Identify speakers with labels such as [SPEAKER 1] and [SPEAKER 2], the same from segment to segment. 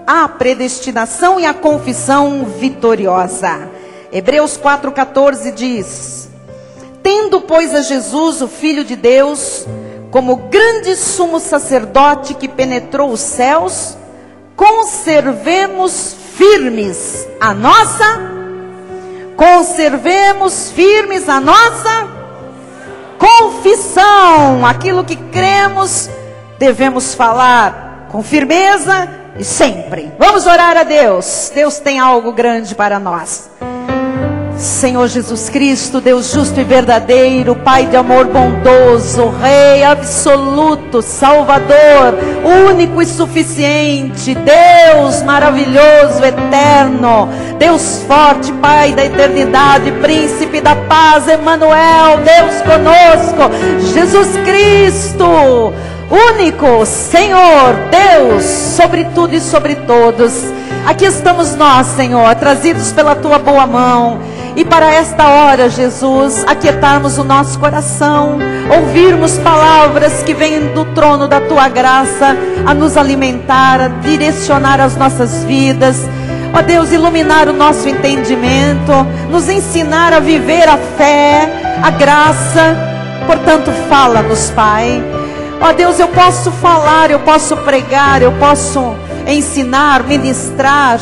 [SPEAKER 1] a predestinação e a confissão vitoriosa. Hebreus 4,14 diz: tendo, pois, a Jesus, o Filho de Deus, como grande sumo sacerdote que penetrou os céus, conservemos firmes a nossa confissão. Aquilo que cremos, devemos falar com firmeza e sempre. Vamos orar a Deus. Deus tem algo grande para nós. Senhor Jesus Cristo, Deus justo e verdadeiro, Pai de amor bondoso, Rei absoluto, Salvador, único e suficiente, Deus maravilhoso, eterno, Deus forte, Pai da eternidade, Príncipe da paz, Emmanuel, Deus conosco, Jesus Cristo, único, Senhor, Deus, sobre tudo e sobre todos. Aqui estamos nós, Senhor, trazidos pela Tua boa mão. E para esta hora, Jesus, aquietarmos o nosso coração, ouvirmos palavras que vêm do trono da Tua graça, a nos alimentar, a direcionar as nossas vidas. Ó Deus, iluminar o nosso entendimento, nos ensinar a viver a fé, a graça. Portanto, fala-nos, Pai. Ó Deus, eu posso falar, eu posso pregar, eu posso ensinar, ministrar,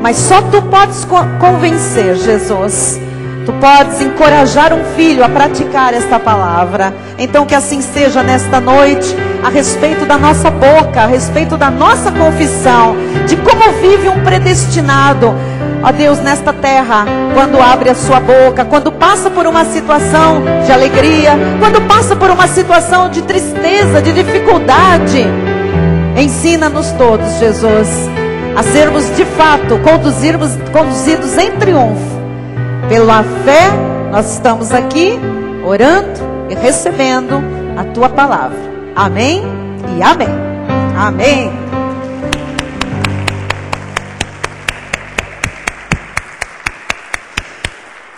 [SPEAKER 1] mas só Tu podes convencer, Jesus. Tu podes encorajar um filho a praticar esta palavra. Então que assim seja nesta noite, a respeito da nossa boca, a respeito da nossa confissão, de como vive um predestinado, ó Deus, nesta terra, quando abre a sua boca, quando passa por uma situação de alegria, quando passa por uma situação de tristeza, de dificuldade. Ensina-nos todos, Jesus, a sermos de fato conduzidos em triunfo. Pela fé, nós estamos aqui orando e recebendo a Tua palavra. Amém e amém. Amém.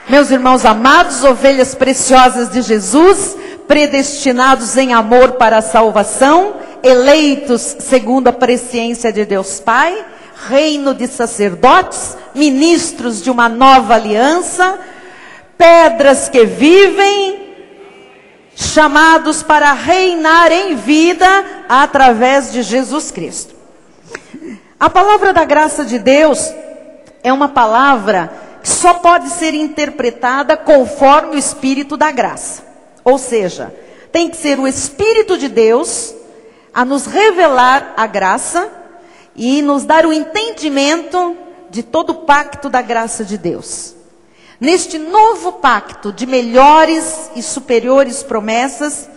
[SPEAKER 1] Meus irmãos amados, ovelhas preciosas de Jesus, predestinados em amor para a salvação, eleitos segundo a presciência de Deus Pai, reino de sacerdotes, ministros de uma nova aliança, pedras que vivem, chamados para reinar em vida através de Jesus Cristo. A palavra da graça de Deus é uma palavra que só pode ser interpretada conforme o Espírito da graça. Ou seja, tem que ser o Espírito de Deus a nos revelar a graça e nos dar o entendimento de todo o pacto da graça de Deus. Neste novo pacto de melhores e superiores promessas,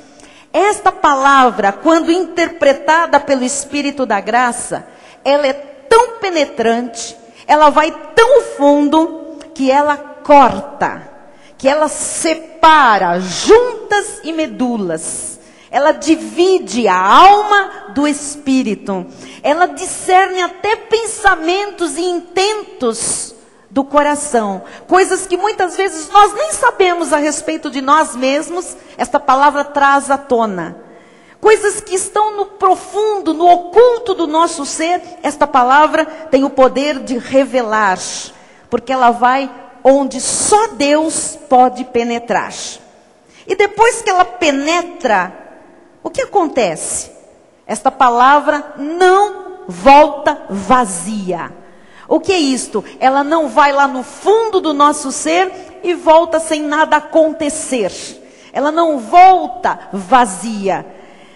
[SPEAKER 1] esta palavra, quando interpretada pelo Espírito da graça, ela é tão penetrante, ela vai tão fundo, que ela corta, que ela separa juntas e medulas. Ela divide a alma do espírito. Ela discerne até pensamentos e intentos do coração. Coisas que muitas vezes nós nem sabemos a respeito de nós mesmos. Esta palavra traz à tona. Coisas que estão no profundo, no oculto do nosso ser. Esta palavra tem o poder de revelar. Porque ela vai onde só Deus pode penetrar. E depois que ela penetra, o que acontece? Esta palavra não volta vazia. O que é isto? Ela não vai lá no fundo do nosso ser e volta sem nada acontecer. Ela não volta vazia.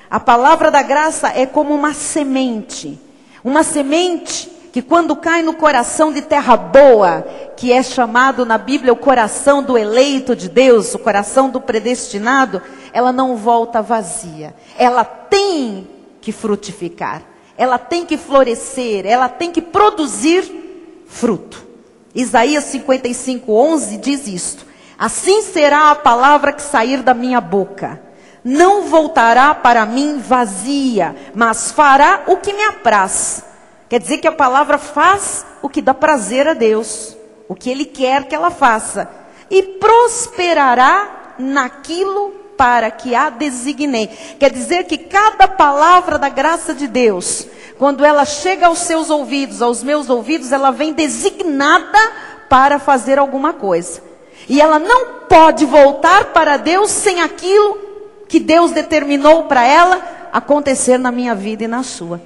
[SPEAKER 1] A palavra da graça é como uma semente. Uma semente que quando cai no coração de terra boa, que é chamado na Bíblia o coração do eleito de Deus, o coração do predestinado, ela não volta vazia. Ela tem que frutificar, ela tem que florescer, ela tem que produzir fruto. Isaías 55:11 diz isto: assim será a palavra que sair da minha boca. Não voltará para mim vazia, mas fará o que me apraz. Quer dizer que a palavra faz o que dá prazer a Deus, o que Ele quer que ela faça, e prosperará naquilo para que a designei. Quer dizer que cada palavra da graça de Deus, quando ela chega aos seus ouvidos, aos meus ouvidos, ela vem designada para fazer alguma coisa. E ela não pode voltar para Deus sem aquilo que Deus determinou para ela acontecer na minha vida e na sua.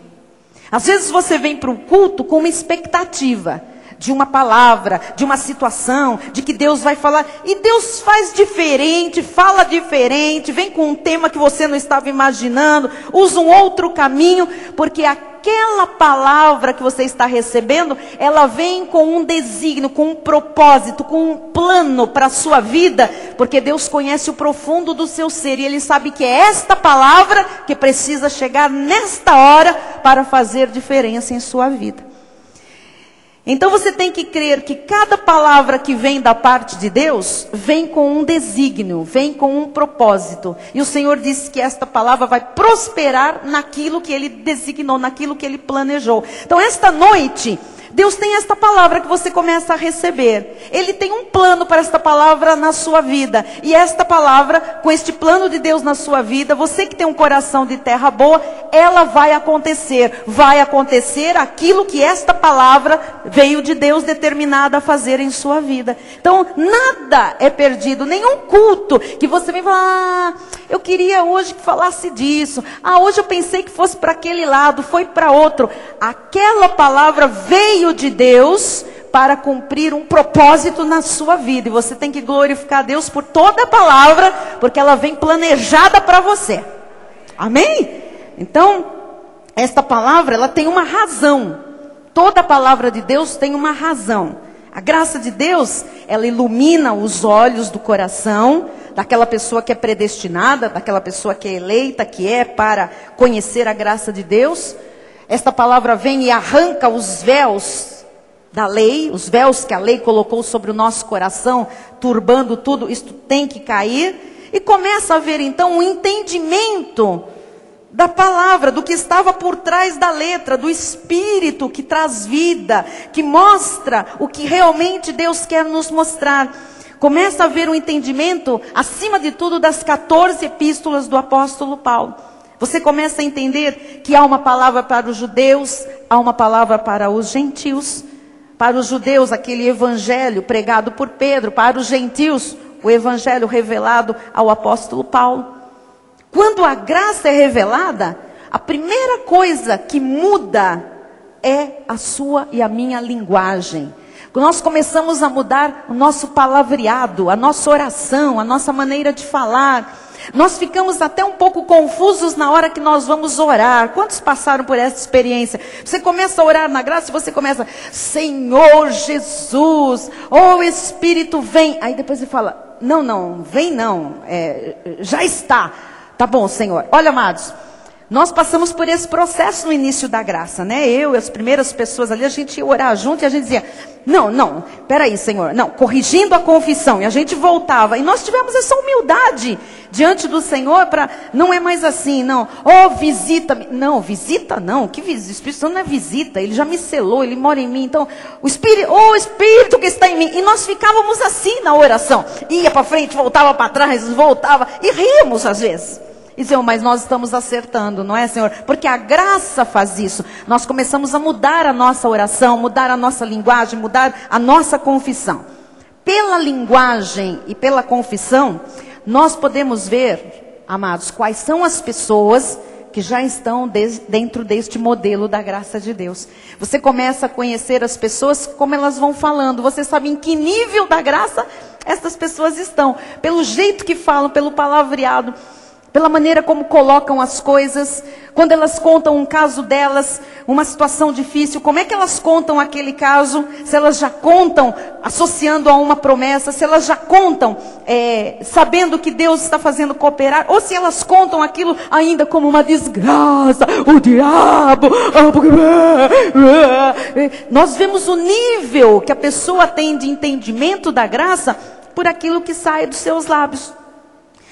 [SPEAKER 1] Às vezes você vem para o culto com uma expectativa de uma palavra, de uma situação, de que Deus vai falar. E Deus faz diferente, fala diferente, vem com um tema que você não estava imaginando, usa um outro caminho, porque aquela palavra que você está recebendo, ela vem com um desígnio, com um propósito, com um plano para a sua vida, porque Deus conhece o profundo do seu ser, e Ele sabe que é esta palavra que precisa chegar nesta hora para fazer diferença em sua vida. Então você tem que crer que cada palavra que vem da parte de Deus, vem com um desígnio, vem com um propósito. E o Senhor disse que esta palavra vai prosperar naquilo que Ele designou, naquilo que Ele planejou. Então esta noite, Deus tem esta palavra que você começa a receber. Ele tem um plano para esta palavra na sua vida. E esta palavra, com este plano de Deus na sua vida, você que tem um coração de terra boa, ela vai acontecer. Vai acontecer aquilo que esta palavra veio de Deus determinada a fazer em sua vida. Então, nada é perdido. Nenhum culto que você vem falar, eu queria hoje que falasse disso. Hoje eu pensei que fosse para aquele lado, foi para outro. Aquela palavra veio de Deus para cumprir um propósito na sua vida. E você tem que glorificar a Deus por toda a palavra, porque ela vem planejada para você. Amém? Então, esta palavra, ela tem uma razão. Toda a palavra de Deus tem uma razão. A graça de Deus, ela ilumina os olhos do coração daquela pessoa que é predestinada, daquela pessoa que é eleita, que é para conhecer a graça de Deus. Esta palavra vem e arranca os véus da lei, os véus que a lei colocou sobre o nosso coração, turbando tudo, isto tem que cair. E começa a haver então um entendimento da palavra, do que estava por trás da letra, do Espírito que traz vida, que mostra o que realmente Deus quer nos mostrar. Começa a haver um entendimento, acima de tudo, das 14 epístolas do apóstolo Paulo. Você começa a entender que há uma palavra para os judeus, há uma palavra para os gentios. Para os judeus, aquele evangelho pregado por Pedro. Para os gentios, o evangelho revelado ao apóstolo Paulo. Quando a graça é revelada, a primeira coisa que muda é a sua e a minha linguagem. Nós começamos a mudar o nosso palavreado, a nossa oração, a nossa maneira de falar. Nós ficamos até um pouco confusos na hora que nós vamos orar. Quantos passaram por essa experiência? Você começa a orar na graça e você começa, Senhor Jesus, oh Espírito vem. Aí depois você fala, não, vem não, já está. Tá bom, Senhor. Olha, amados, nós passamos por esse processo no início da graça, né? Eu e as primeiras pessoas ali, a gente ia orar junto e a gente dizia, não, peraí, Senhor, não, corrigindo a confissão, e a gente voltava, e nós tivemos essa humildade diante do Senhor, não é mais assim, não, visita-me, visita não, que visita? O Espírito Santo não é visita, Ele já me selou, Ele mora em mim, então, o Espírito que está em mim, e nós ficávamos assim na oração, ia para frente, voltava para trás, voltava, e ríamos às vezes. E Senhor, mas nós estamos acertando, não é, Senhor? Porque a graça faz isso. Nós começamos a mudar a nossa oração, mudar a nossa linguagem, mudar a nossa confissão. Pela linguagem e pela confissão, nós podemos ver, amados, quais são as pessoas que já estão dentro deste modelo da graça de Deus. Você começa a conhecer as pessoas, como elas vão falando. Você sabe em que nível da graça essas pessoas estão. Pelo jeito que falam, pelo palavreado, pela maneira como colocam as coisas, quando elas contam um caso delas, uma situação difícil, como é que elas contam aquele caso, se elas já contam associando a uma promessa, se elas já contam sabendo que Deus está fazendo cooperar, ou se elas contam aquilo ainda como uma desgraça, o diabo, nós vemos o nível que a pessoa tem de entendimento da graça por aquilo que sai dos seus lábios.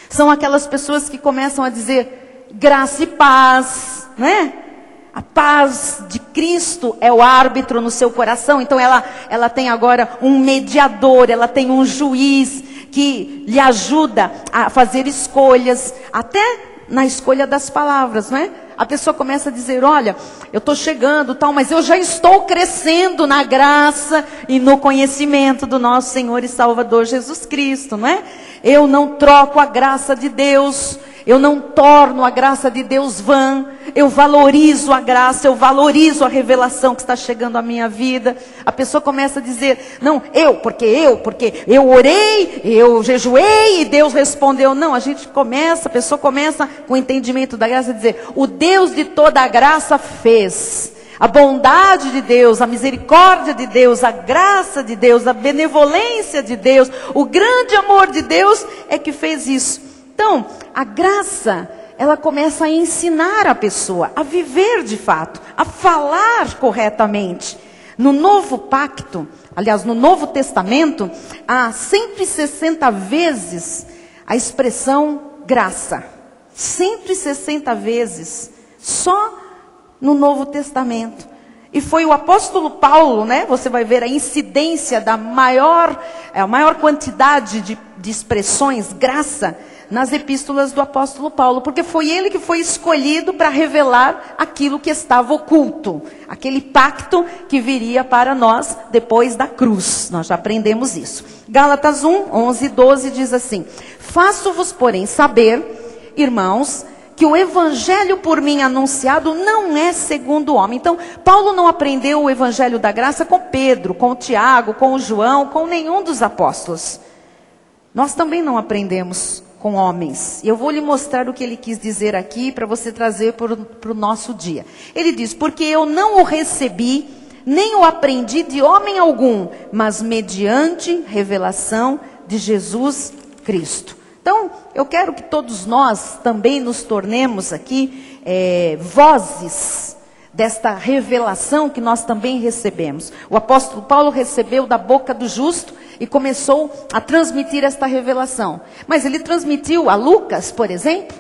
[SPEAKER 1] São aquelas pessoas que começam a dizer graça e paz, né? A paz de Cristo é o árbitro no seu coração. Então ela tem agora um mediador, ela tem um juiz que lhe ajuda a fazer escolhas, até na escolha das palavras, não é? A pessoa começa a dizer, olha, eu estou chegando, tal, mas eu já estou crescendo na graça e no conhecimento do nosso Senhor e Salvador Jesus Cristo, não é? Eu não troco a graça de Deus, eu não torno a graça de Deus vã, eu valorizo a graça, eu valorizo a revelação que está chegando à minha vida. A pessoa começa a dizer, não, porque eu orei, eu jejuei e Deus respondeu. Não, a pessoa começa com o entendimento da graça a dizer, o Deus de toda a graça fez. A bondade de Deus, a misericórdia de Deus, a graça de Deus, a benevolência de Deus, o grande amor de Deus é que fez isso. Então, a graça, ela começa a ensinar a pessoa a viver de fato, a falar corretamente. No Novo Pacto, aliás, no Novo Testamento, há 160 vezes a expressão graça. 160 vezes, só no Novo Testamento. E foi o apóstolo Paulo, né? Você vai ver a incidência da maior quantidade de expressões, graça, nas epístolas do apóstolo Paulo, porque foi ele que foi escolhido para revelar aquilo que estava oculto, aquele pacto que viria para nós depois da cruz. Nós já aprendemos isso. Gálatas 1, 11 e 12 diz assim, faço-vos, porém, saber, irmãos, que o evangelho por mim anunciado não é segundo o homem. Então, Paulo não aprendeu o evangelho da graça com Pedro, com Tiago, com João, com nenhum dos apóstolos. Nós também não aprendemos com homens. Eu vou lhe mostrar o que ele quis dizer aqui para você trazer para o nosso dia. Ele diz, porque eu não o recebi, nem o aprendi de homem algum, mas mediante revelação de Jesus Cristo. Então, eu quero que todos nós também nos tornemos aqui vozes desta revelação que nós também recebemos. O apóstolo Paulo recebeu da boca do justo e começou a transmitir esta revelação. Mas ele transmitiu a Lucas, por exemplo,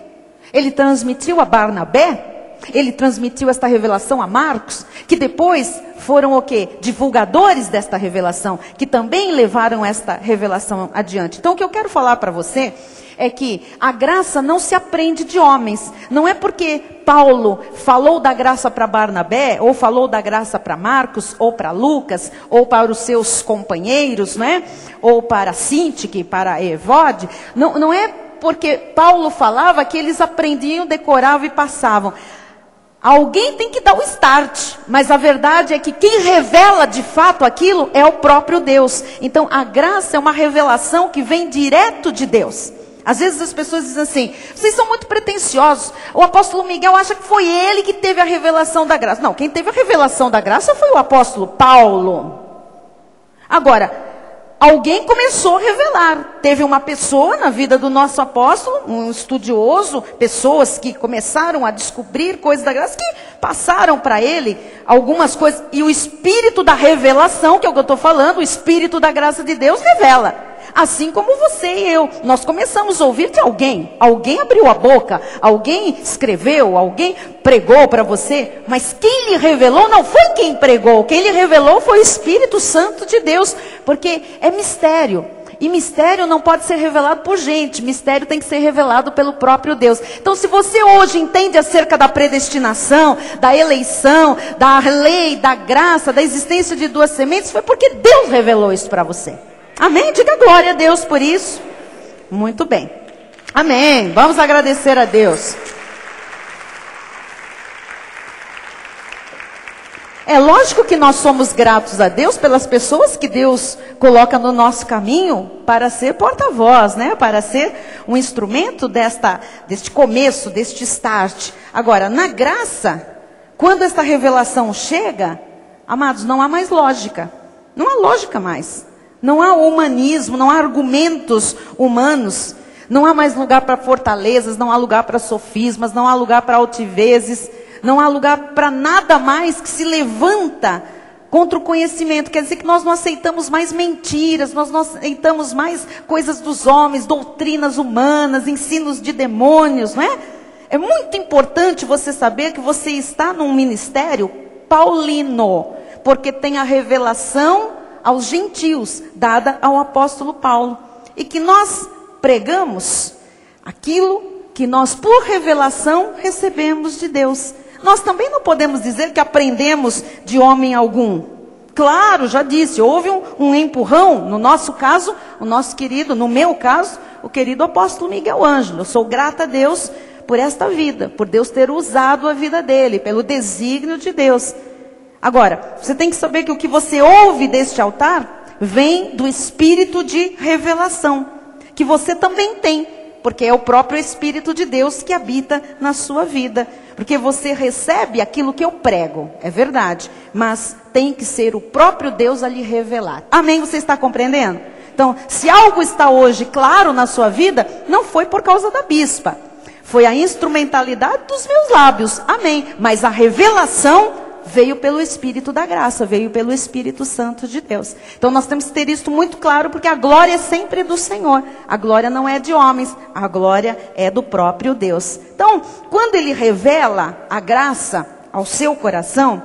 [SPEAKER 1] ele transmitiu a Barnabé, ele transmitiu esta revelação a Marcos, que depois foram o quê? Divulgadores desta revelação, que também levaram esta revelação adiante. Então o que eu quero falar para você é que a graça não se aprende de homens. Não é porque Paulo falou da graça para Barnabé, ou falou da graça para Marcos, ou para Lucas, ou para os seus companheiros, né? Ou para Sintique, para Evode. Não é porque Paulo falava que eles aprendiam, decoravam e passavam. Alguém tem que dar o start, mas a verdade é que quem revela de fato aquilo é o próprio Deus. Então a graça é uma revelação que vem direto de Deus. Às vezes as pessoas dizem assim, vocês são muito pretensiosos, o apóstolo Miguel acha que foi ele que teve a revelação da graça. Não, quem teve a revelação da graça foi o apóstolo Paulo. Agora, alguém começou a revelar. Teve uma pessoa na vida do nosso apóstolo, um estudioso, pessoas que começaram a descobrir coisas da graça, que passaram para ele algumas coisas. E o espírito da revelação, que é o que eu estou falando, o espírito da graça de Deus revela. Assim como você e eu, nós começamos a ouvir de alguém. Alguém abriu a boca, alguém escreveu, alguém pregou para você. Mas quem lhe revelou não foi quem pregou. Quem lhe revelou foi o Espírito Santo de Deus. Porque é mistério. E mistério não pode ser revelado por gente. Mistério tem que ser revelado pelo próprio Deus. Então se você hoje entende acerca da predestinação, da eleição, da lei, da graça, da existência de duas sementes, foi porque Deus revelou isso para você. Amém? Diga glória a Deus por isso. Muito bem. Amém. Vamos agradecer a Deus. É lógico que nós somos gratos a Deus pelas pessoas que Deus coloca no nosso caminho para ser porta-voz, né? Para ser um instrumento deste começo, deste start. Agora, na graça, quando esta revelação chega, amados, não há mais lógica. Não há lógica mais. Não há humanismo, não há argumentos humanos. Não há mais lugar para fortalezas, não há lugar para sofismas, não há lugar para altivezes. Não há lugar para nada mais que se levanta contra o conhecimento. Quer dizer que nós não aceitamos mais mentiras, nós não aceitamos mais coisas dos homens, doutrinas humanas, ensinos de demônios, não é? É muito importante você saber que você está num ministério paulino, porque tem a revelação aos gentios, dada ao apóstolo Paulo. E que nós pregamos aquilo que nós, por revelação, recebemos de Deus. Nós também não podemos dizer que aprendemos de homem algum. Claro, já disse, houve um empurrão, no nosso caso, o nosso querido, no meu caso, o querido apóstolo Miguel Ângelo. Eu sou grata a Deus por esta vida, por Deus ter usado a vida dele, pelo desígnio de Deus. Agora, você tem que saber que o que você ouve deste altar vem do Espírito de revelação, que você também tem, porque é o próprio Espírito de Deus que habita na sua vida. Porque você recebe aquilo que eu prego, é verdade, mas tem que ser o próprio Deus a lhe revelar. Amém? Você está compreendendo? Então, se algo está hoje claro na sua vida, não foi por causa da bispa. Foi a instrumentalidade dos meus lábios. Amém? Mas a revelação veio pelo Espírito da graça, veio pelo Espírito Santo de Deus. Então nós temos que ter isso muito claro, porque a glória é sempre do Senhor. A glória não é de homens, a glória é do próprio Deus. Então, quando Ele revela a graça ao seu coração,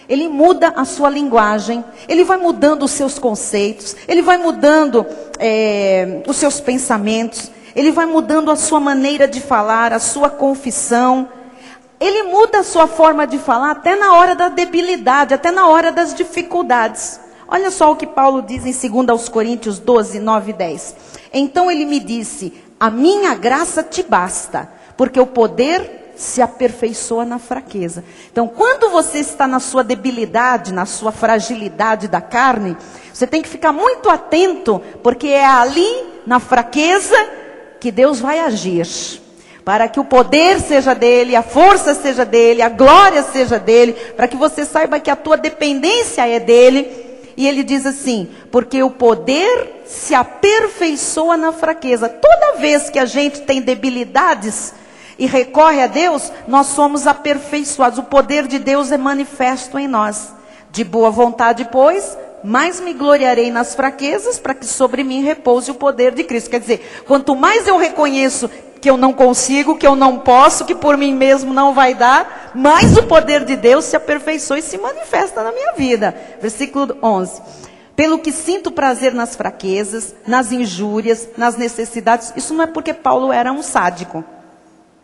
[SPEAKER 1] Ele muda a sua linguagem, Ele vai mudando os seus conceitos, Ele vai mudando os seus pensamentos, Ele vai mudando a sua maneira de falar, a sua confissão. Ele muda a sua forma de falar até na hora da debilidade, até na hora das dificuldades. Olha só o que Paulo diz em 2 Coríntios 12, 9 e 10. Então ele me disse, a minha graça te basta, porque o poder se aperfeiçoa na fraqueza. Então quando você está na sua debilidade, na sua fragilidade da carne, você tem que ficar muito atento, porque é ali, na fraqueza, que Deus vai agir. Para que o poder seja dele, a força seja dele, a glória seja dele, para que você saiba que a tua dependência é dele. E ele diz assim, porque o poder se aperfeiçoa na fraqueza. Toda vez que a gente tem debilidades e recorre a Deus, nós somos aperfeiçoados. O poder de Deus é manifesto em nós. De boa vontade, pois, mais me gloriarei nas fraquezas, para que sobre mim repouse o poder de Cristo. Quer dizer, quanto mais eu reconheço que eu não consigo, que eu não posso, que por mim mesmo não vai dar, mais o poder de Deus se aperfeiçoa e se manifesta na minha vida. Versículo 11. Pelo que sinto prazer nas fraquezas, nas injúrias, nas necessidades. Isso não é porque Paulo era um sádico,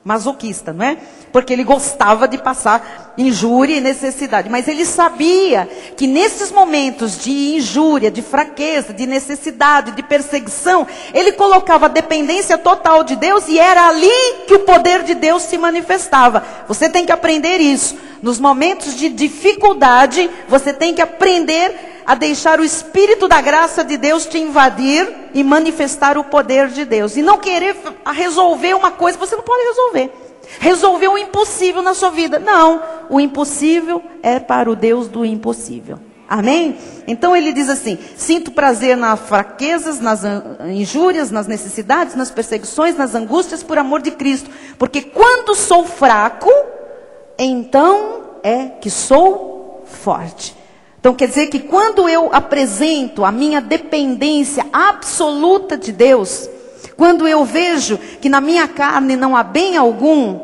[SPEAKER 1] masoquista, não é? Porque ele gostava de passar injúria e necessidade. Mas ele sabia que nesses momentos de injúria, de fraqueza, de necessidade, de perseguição, ele colocava a dependência total de Deus e era ali que o poder de Deus se manifestava. Você tem que aprender isso. Nos momentos de dificuldade, você tem que aprender a deixar o Espírito da graça de Deus te invadir e manifestar o poder de Deus. E não querer resolver uma coisa que você não pode resolver. Resolver o impossível na sua vida. Não, o impossível é para o Deus do impossível. Amém? Então ele diz assim, sinto prazer nas fraquezas, nas injúrias, nas necessidades, nas perseguições, nas angústias por amor de Cristo. Porque quando sou fraco, então é que sou forte. Então quer dizer que quando eu apresento a minha dependência absoluta de Deus, quando eu vejo que na minha carne não há bem algum,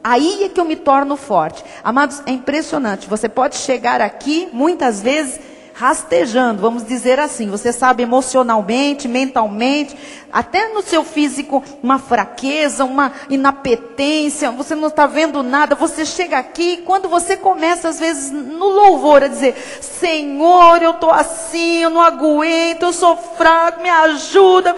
[SPEAKER 1] aí é que eu me torno forte. Amados, é impressionante. Você pode chegar aqui muitas vezes rastejando, vamos dizer assim. Você sabe emocionalmente, mentalmente, até no seu físico, uma fraqueza, uma inapetência, você não está vendo nada. Você chega aqui, quando você começa às vezes no louvor a dizer, Senhor, eu estou assim, eu não aguento, eu sou fraco, me ajuda.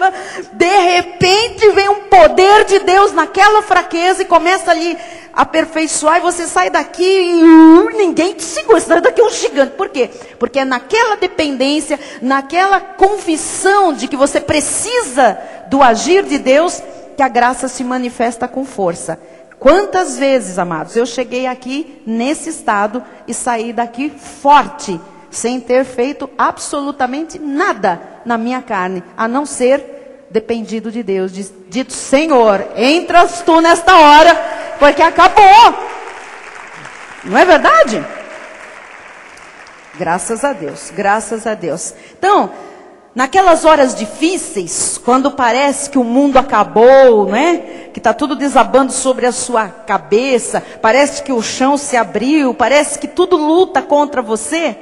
[SPEAKER 1] De repente vem um poder de Deus naquela fraqueza e começa ali aperfeiçoar, e você sai daqui e ninguém te segura, você sai daqui um gigante. Por quê? Porque é naquela dependência, naquela confissão de que você precisa do agir de Deus, que a graça se manifesta com força. Quantas vezes, amados, eu cheguei aqui nesse estado e saí daqui forte, sem ter feito absolutamente nada na minha carne, a não ser dependido de Deus, dito, Senhor, entras tu nesta hora, porque acabou. Não é verdade? Graças a Deus, graças a Deus. Então, naquelas horas difíceis, quando parece que o mundo acabou, né? Que está tudo desabando sobre a sua cabeça, parece que o chão se abriu, parece que tudo luta contra você.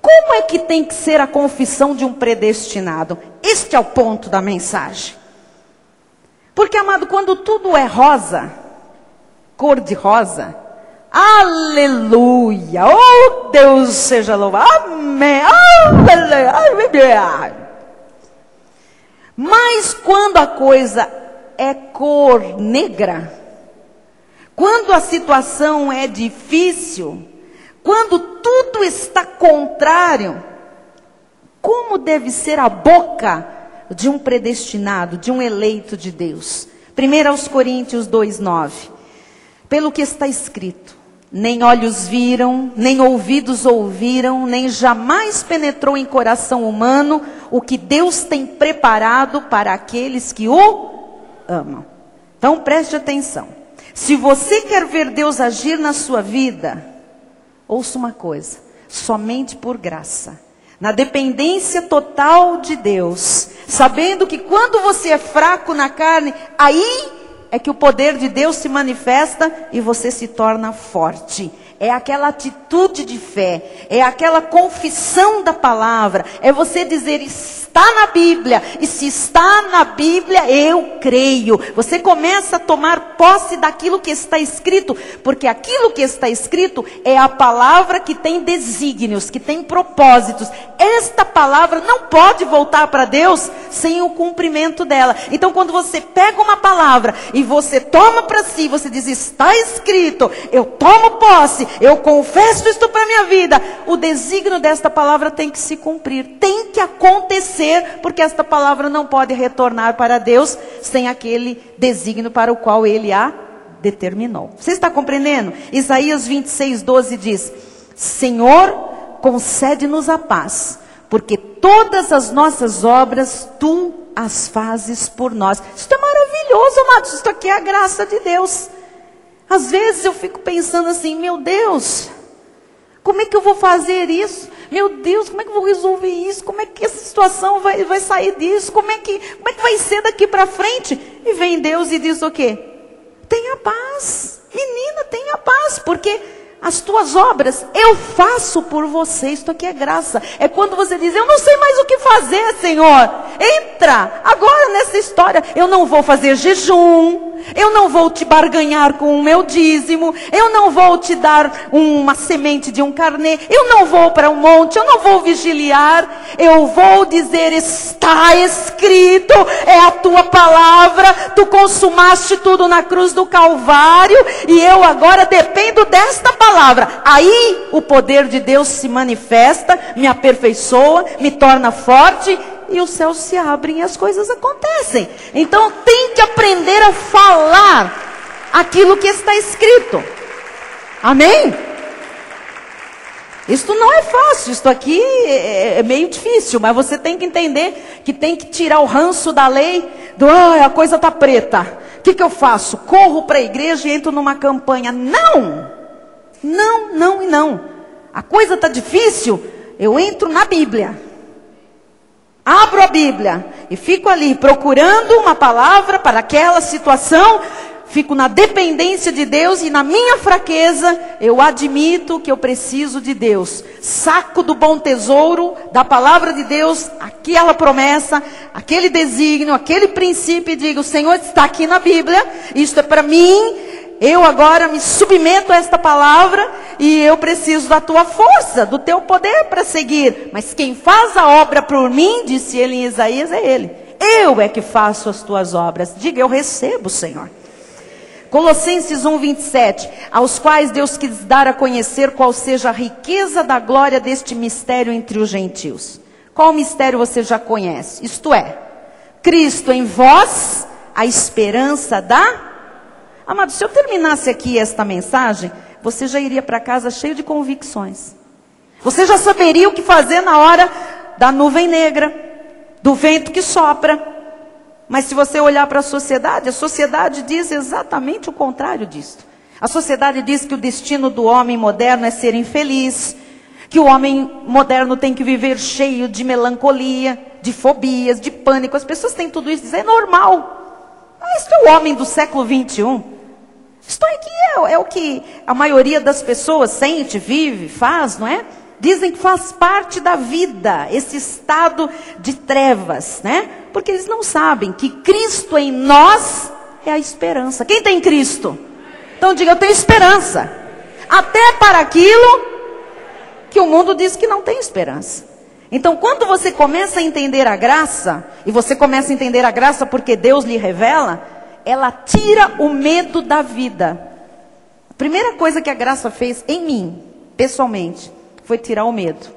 [SPEAKER 1] Como é que tem que ser a confissão de um predestinado? Este é o ponto da mensagem. Porque, amado, quando tudo é rosa, cor de rosa, aleluia, oh Deus seja louvado, amém, aleluia. Mas quando a coisa é cor negra, quando a situação é difícil, quando tudo está contrário, como deve ser a boca de um predestinado, de um eleito de Deus? 1 Coríntios 2:9. Pelo que está escrito: nem olhos viram, nem ouvidos ouviram, nem jamais penetrou em coração humano o que Deus tem preparado para aqueles que o amam. Então preste atenção. Se você quer ver Deus agir na sua vida, ouça uma coisa: somente por graça, na dependência total de Deus, sabendo que quando você é fraco na carne, aí é que o poder de Deus se manifesta e você se torna forte. É aquela atitude de fé, é aquela confissão da palavra, é você dizer: está na Bíblia, e se está na Bíblia, eu creio. Você começa a tomar posse daquilo que está escrito, porque aquilo que está escrito é a palavra que tem desígnios, que tem propósitos. Esta palavra não pode voltar para Deus sem o cumprimento dela. Então quando você pega uma palavra e você toma para si, você diz: está escrito, eu tomo posse, eu confesso isto para a minha vida. O desígnio desta palavra tem que se cumprir, tem que acontecer, porque esta palavra não pode retornar para Deus sem aquele desígnio para o qual Ele a determinou. Você está compreendendo? Isaías 26:12 diz: Senhor, concede-nos a paz, porque todas as nossas obras Tu as fazes por nós. Isso é maravilhoso, amados. Isso aqui é a graça de Deus. Às vezes eu fico pensando assim: meu Deus, como é que eu vou fazer isso? Meu Deus, como é que eu vou resolver isso? Como é que essa situação vai sair disso? Como é que vai ser daqui para frente? E vem Deus e diz o quê? Tenha paz, menina, tenha paz, porque as tuas obras eu faço por você. Isto aqui é graça. É quando você diz: eu não sei mais o que fazer, Senhor. Entra agora nessa história. Eu não vou fazer jejum, eu não vou te barganhar com o meu dízimo, eu não vou te dar uma semente de um carnê, eu não vou para um monte, eu não vou vigiliar, eu vou dizer: está escrito, é a tua palavra, tu consumaste tudo na cruz do Calvário, e eu agora dependo desta palavra. Aí o poder de Deus se manifesta, me aperfeiçoa, me torna forte, e os céus se abrem e as coisas acontecem. Então tem que aprender a falar aquilo que está escrito. Amém? Isto não é fácil, isto aqui é meio difícil, mas você tem que entender que tem que tirar o ranço da lei, a coisa está preta. O que eu faço? Corro para a igreja e entro numa campanha. Não! Não, não e não. A coisa está difícil, eu entro na Bíblia. Abro a Bíblia e fico ali procurando uma palavra para aquela situação. Fico na dependência de Deus, e na minha fraqueza eu admito que eu preciso de Deus. Saco do bom tesouro da palavra de Deus aquela promessa, aquele desígnio, aquele princípio, e digo: Senhor, está aqui na Bíblia, isto é para mim. Eu agora me submeto a esta palavra e eu preciso da tua força, do teu poder para seguir. Mas quem faz a obra por mim, disse ele em Isaías, é Ele. Eu é que faço as tuas obras. Diga: eu recebo, Senhor. Colossenses 1:27, aos quais Deus quis dar a conhecer qual seja a riqueza da glória deste mistério entre os gentios. Qual mistério você já conhece? Isto é, Cristo em vós, a esperança da... Amado, se eu terminasse aqui esta mensagem, você já iria para casa cheio de convicções. Você já saberia o que fazer na hora da nuvem negra, do vento que sopra. Mas se você olhar para a sociedade diz exatamente o contrário disso. A sociedade diz que o destino do homem moderno é ser infeliz, que o homem moderno tem que viver cheio de melancolia, de fobias, de pânico. As pessoas têm tudo isso, é normal. Isso é o homem do século 21. Isso aqui é o que a maioria das pessoas sente, vive, faz, não é? Dizem que faz parte da vida, esse estado de trevas, né? Porque eles não sabem que Cristo em nós é a esperança. Quem tem Cristo? Então diga, eu tenho esperança. Até para aquilo que o mundo diz que não tem esperança. Então quando você começa a entender a graça, e você começa a entender a graça porque Deus lhe revela, ela tira o medo da vida. A primeira coisa que a graça fez em mim, pessoalmente, foi tirar o medo.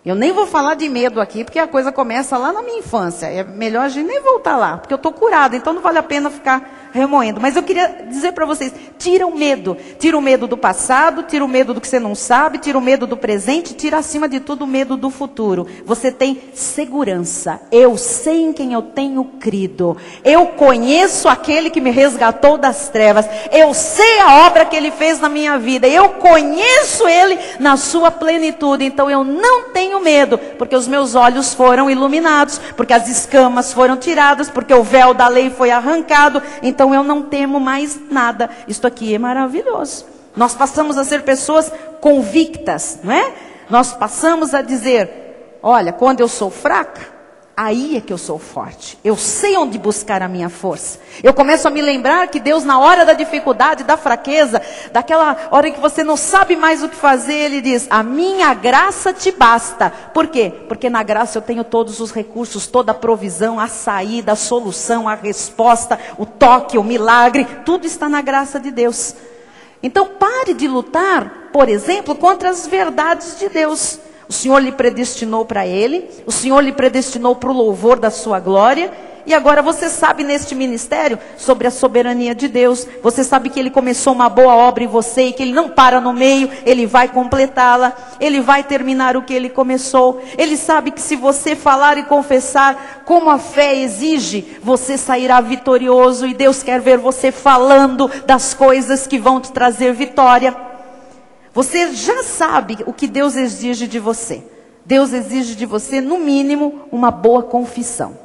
[SPEAKER 1] Eu nem vou falar de medo aqui, porque a coisa começa lá na minha infância. É melhor a gente nem voltar lá, porque eu estou curada, então não vale a pena ficar remoendo. Mas eu queria dizer para vocês, tira o medo. Tira o medo do passado, tira o medo do que você não sabe, tira o medo do presente, tira acima de tudo o medo do futuro. Você tem segurança. Eu sei em quem eu tenho crido. Eu conheço aquele que me resgatou das trevas. Eu sei a obra que ele fez na minha vida. Eu conheço ele na sua plenitude. Então eu não tenho medo, porque os meus olhos foram iluminados, porque as escamas foram tiradas, porque o véu da lei foi arrancado. Então eu não temo mais nada. Isto aqui é maravilhoso. Nós passamos a ser pessoas convictas, não é? Nós passamos a dizer, olha, quando eu sou fraca, aí é que eu sou forte. Eu sei onde buscar a minha força. Eu começo a me lembrar que Deus, na hora da dificuldade, da fraqueza, daquela hora em que você não sabe mais o que fazer, Ele diz, a minha graça te basta. Por quê? Porque na graça eu tenho todos os recursos, toda a provisão, a saída, a solução, a resposta, o toque, o milagre, tudo está na graça de Deus. Então pare de lutar, por exemplo, contra as verdades de Deus. O Senhor lhe predestinou para Ele, o Senhor lhe predestinou para o louvor da sua glória, e agora você sabe neste ministério sobre a soberania de Deus, você sabe que Ele começou uma boa obra em você, e que Ele não para no meio, Ele vai completá-la, Ele vai terminar o que Ele começou. Ele sabe que se você falar e confessar como a fé exige, você sairá vitorioso, e Deus quer ver você falando das coisas que vão te trazer vitória. Você já sabe o que Deus exige de você. Deus exige de você, no mínimo, uma boa confissão.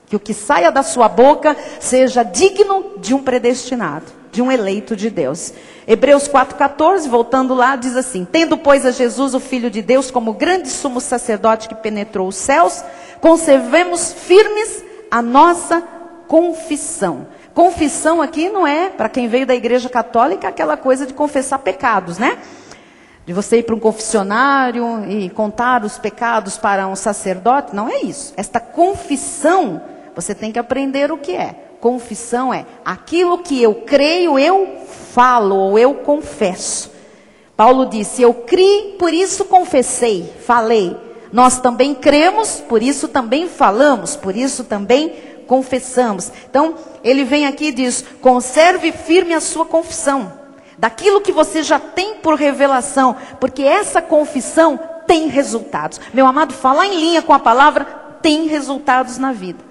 [SPEAKER 1] Que o que saia da sua boca seja digno de um predestinado, de um eleito de Deus. Hebreus 4,14, voltando lá, diz assim, tendo, pois, a Jesus, o Filho de Deus, como grande sumo sacerdote que penetrou os céus, conservemos firmes a nossa confissão. Confissão aqui não é, para quem veio da igreja católica, aquela coisa de confessar pecados, né? De você ir para um confessionário e contar os pecados para um sacerdote, não é isso. Esta confissão, você tem que aprender o que é. Confissão é aquilo que eu creio, eu falo, ou eu confesso. Paulo disse, eu criei, por isso confessei, falei. Nós também cremos, por isso também falamos, por isso também confessamos. Então, ele vem aqui e diz, conserve firme a sua confissão. Daquilo que você já tem por revelação, porque essa confissão tem resultados. Meu amado, falar em linha com a palavra tem resultados na vida.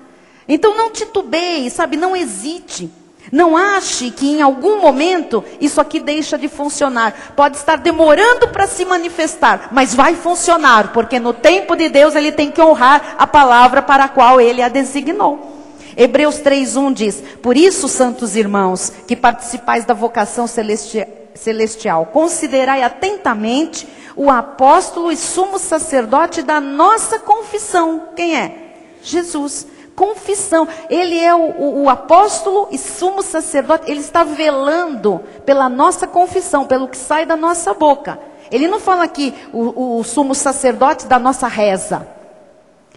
[SPEAKER 1] Então não titubeie, sabe, não hesite. Não ache que em algum momento isso aqui deixa de funcionar. Pode estar demorando para se manifestar, mas vai funcionar, porque no tempo de Deus Ele tem que honrar a palavra para a qual Ele a designou. Hebreus 3,1 diz, por isso, santos irmãos, que participais da vocação celestial, considerai atentamente o apóstolo e sumo sacerdote da nossa confissão. Quem é? Jesus. Confissão. Ele é o apóstolo e sumo sacerdote. Ele está velando pela nossa confissão, pelo que sai da nossa boca. Ele não fala aqui o sumo sacerdote da nossa reza.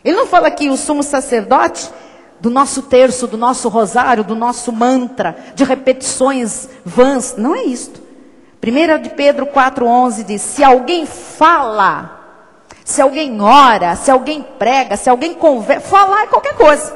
[SPEAKER 1] Ele não fala aqui o sumo sacerdote do nosso terço, do nosso rosário, do nosso mantra, de repetições vãs. Não é isto. 1 de Pedro 4,11 diz, se alguém fala, se alguém ora, se alguém prega, se alguém conversa, falar é qualquer coisa.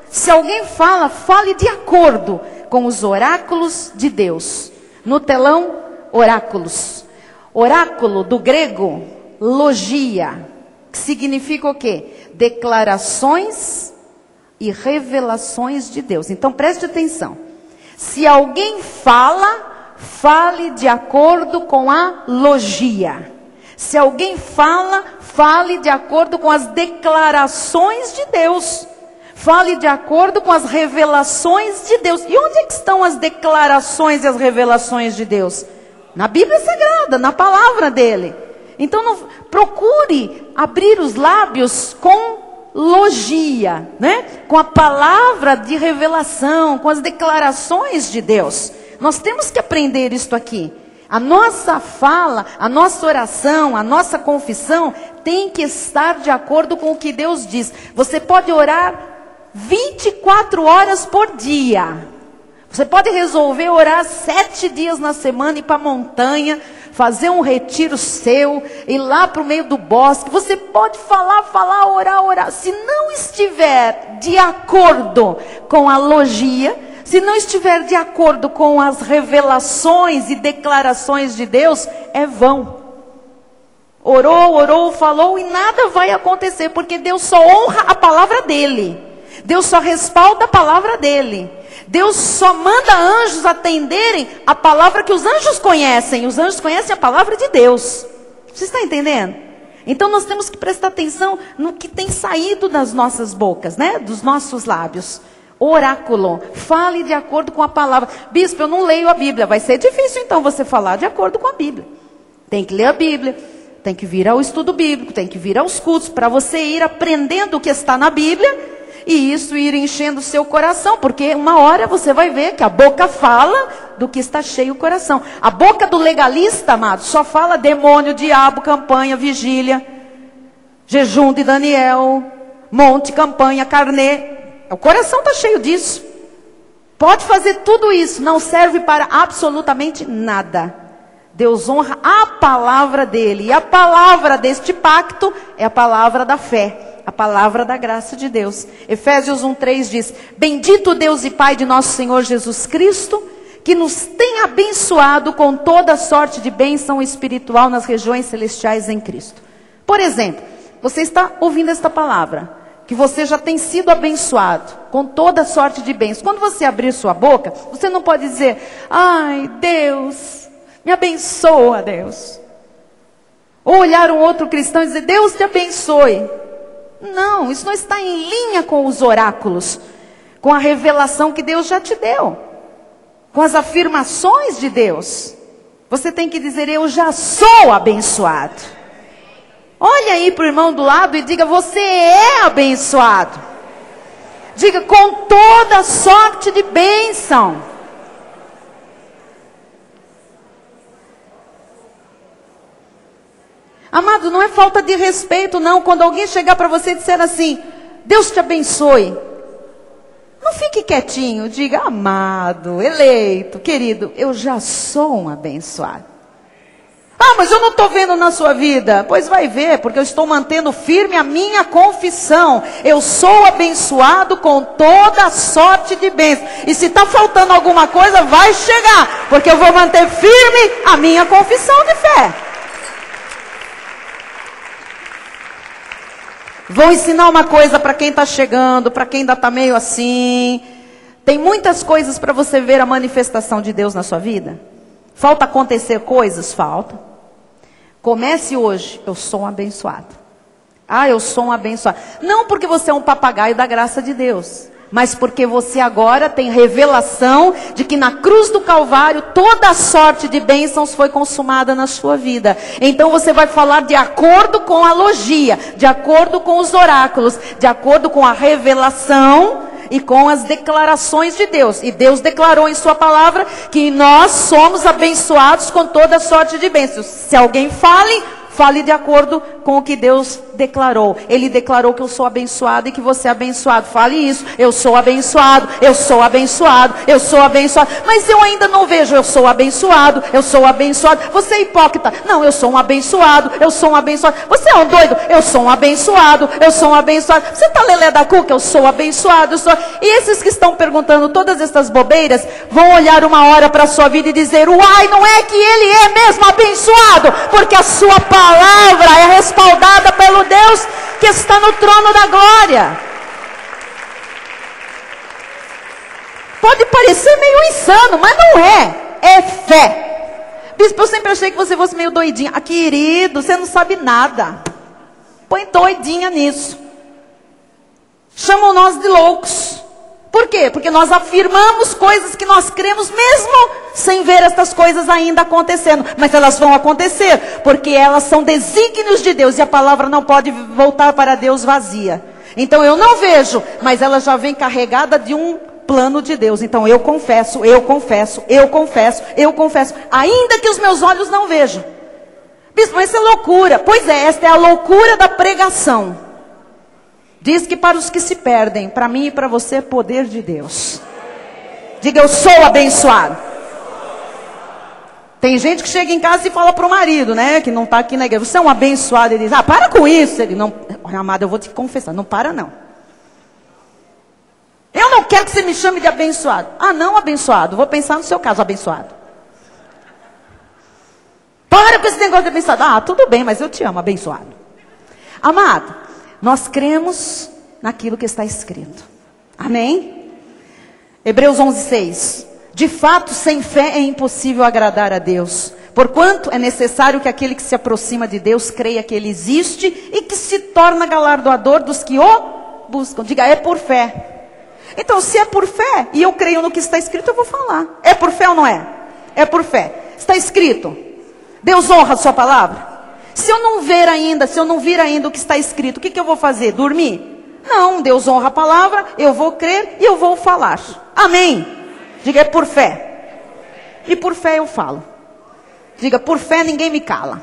[SPEAKER 1] Se alguém fala, fale de acordo com os oráculos de Deus. No telão, oráculos. Oráculo do grego, logia, que significa o quê? Declarações e revelações de Deus. Então preste atenção. Se alguém fala, fale de acordo com a logia. Se alguém fala, fale de acordo com as declarações de Deus. Fale de acordo com as revelações de Deus. E onde é que estão as declarações e as revelações de Deus? Na Bíblia Sagrada, na palavra dele. Então procure abrir os lábios com logia, né? Com a palavra de revelação, com as declarações de Deus. Nós temos que aprender isto aqui. A nossa fala, a nossa oração, a nossa confissão tem que estar de acordo com o que Deus diz. Você pode orar 24 horas por dia. Você pode resolver orar 7 dias na semana, ir para a montanha, fazer um retiro seu, ir lá para o meio do bosque. Você pode falar, orar. Se não estiver de acordo com a logia, se não estiver de acordo com as revelações e declarações de Deus, é vão. Orou, falou e nada vai acontecer, porque Deus só honra a palavra dele. Deus só respalda a palavra dele. Deus só manda anjos atenderem a palavra que os anjos conhecem. Os anjos conhecem a palavra de Deus. Você está entendendo? Então nós temos que prestar atenção no que tem saído das nossas bocas, né? Dos nossos lábios. Oráculo. Fale de acordo com a palavra. Bispo, eu não leio a Bíblia. Vai ser difícil então você falar de acordo com a Bíblia. Tem que ler a Bíblia. Tem que vir ao estudo bíblico. Tem que vir aos cultos para você ir aprendendo o que está na Bíblia. E isso ir enchendo o seu coração, porque uma hora você vai ver que a boca fala do que está cheio o coração. A boca do legalista, amado, só fala demônio, diabo, campanha, vigília, jejum de Daniel, monte, campanha, carnê. O coração está cheio disso. Pode fazer tudo isso, não serve para absolutamente nada. Deus honra a palavra dele. E a palavra deste pacto é a palavra da fé. A palavra da graça de Deus. Efésios 1:3 diz: Bendito Deus e Pai de nosso Senhor Jesus Cristo, que nos tem abençoado com toda sorte de bênção espiritual nas regiões celestiais em Cristo. Por exemplo, você está ouvindo esta palavra, que você já tem sido abençoado com toda sorte de bênção. Quando você abrir sua boca, você não pode dizer: ai, Deus, me abençoa, Deus. Ou olhar um outro cristão e dizer: Deus te abençoe. Não, isso não está em linha com os oráculos, com a revelação que Deus já te deu, com as afirmações de Deus. Você tem que dizer: eu já sou abençoado. Olha aí para o irmão do lado e diga: você é abençoado. Diga: com toda sorte de bênção. Amado, não é falta de respeito, não. Quando alguém chegar para você e disser assim: Deus te abençoe. Não fique quietinho. Diga: amado, eleito, querido, eu já sou um abençoado. Ah, mas eu não estou vendo na sua vida. Pois vai ver, porque eu estou mantendo firme a minha confissão. Eu sou abençoado com toda a sorte de bênçãos. E se está faltando alguma coisa, vai chegar. Porque eu vou manter firme a minha confissão de fé. Vou ensinar uma coisa para quem está chegando, para quem ainda está meio assim. Tem muitas coisas para você ver a manifestação de Deus na sua vida. Falta acontecer coisas? Falta. Comece hoje: eu sou um abençoado. Ah, eu sou um abençoado. Não porque você é um papagaio da graça de Deus, mas porque você agora tem revelação de que na cruz do Calvário toda a sorte de bênçãos foi consumada na sua vida. Então você vai falar de acordo com a logia, de acordo com os oráculos, de acordo com a revelação e com as declarações de Deus. E Deus declarou em sua palavra que nós somos abençoados com toda a sorte de bênçãos. Se alguém fale de acordo com o que Deus declarou. Ele declarou que eu sou abençoado e que você é abençoado. Fale isso: eu sou abençoado, eu sou abençoado, eu sou abençoado. Mas eu ainda não vejo: eu sou abençoado, eu sou abençoado. Você é hipócrita. Não, eu sou um abençoado, eu sou um abençoado. Você é um doido? Eu sou um abençoado, eu sou um abençoado. Você está lelé da cuca? Eu sou abençoado, eu sou... E esses que estão perguntando todas essas bobeiras, vão olhar uma hora para a sua vida e dizer: uai, não é que ele é mesmo abençoado? Porque a sua palavra é respaldada pelo Deus que está no trono da glória. Pode parecer meio insano, mas não é. É fé. Bispo, eu sempre achei que você fosse meio doidinha. Ah, querido, você não sabe nada. Põe doidinha nisso. Chamam nós de loucos. Por quê? Porque nós afirmamos coisas que nós cremos mesmo sem ver estas coisas ainda acontecendo. Mas elas vão acontecer, porque elas são desígnios de Deus. E a palavra não pode voltar para Deus vazia. Então eu não vejo, mas ela já vem carregada de um plano de Deus. Então eu confesso, eu confesso, eu confesso, eu confesso. Ainda que os meus olhos não vejam. Bispo, mas isso é loucura. Pois é, esta é a loucura da pregação. Diz que para os que se perdem, para mim e para você é poder de Deus. Diga, eu sou abençoado. Tem gente que chega em casa e fala para o marido, né, que não está aqui na igreja, você é um abençoado. Ele diz, para com isso. Ele, não, amado, eu vou te confessar, não para não. Eu não quero que você me chame de abençoado. Ah, não, abençoado, vou pensar no seu caso, abençoado. Para com esse negócio de abençoado. Ah, tudo bem, mas eu te amo, abençoado. Amado, nós cremos naquilo que está escrito. Amém? Hebreus 11:6. De fato, sem fé é impossível agradar a Deus. Porquanto é necessário que aquele que se aproxima de Deus creia que Ele existe e que se torna galardoador dos que o buscam. Diga, é por fé. Então, se é por fé e eu creio no que está escrito, eu vou falar. É por fé ou não é? É por fé. Está escrito. Deus honra a sua palavra. Se eu não ver ainda, se eu não vir ainda o que está escrito, o que eu vou fazer? Dormir? Não, Deus honra a palavra, eu vou crer e eu vou falar. Amém? Diga, é por fé. E por fé eu falo. Diga, por fé ninguém me cala.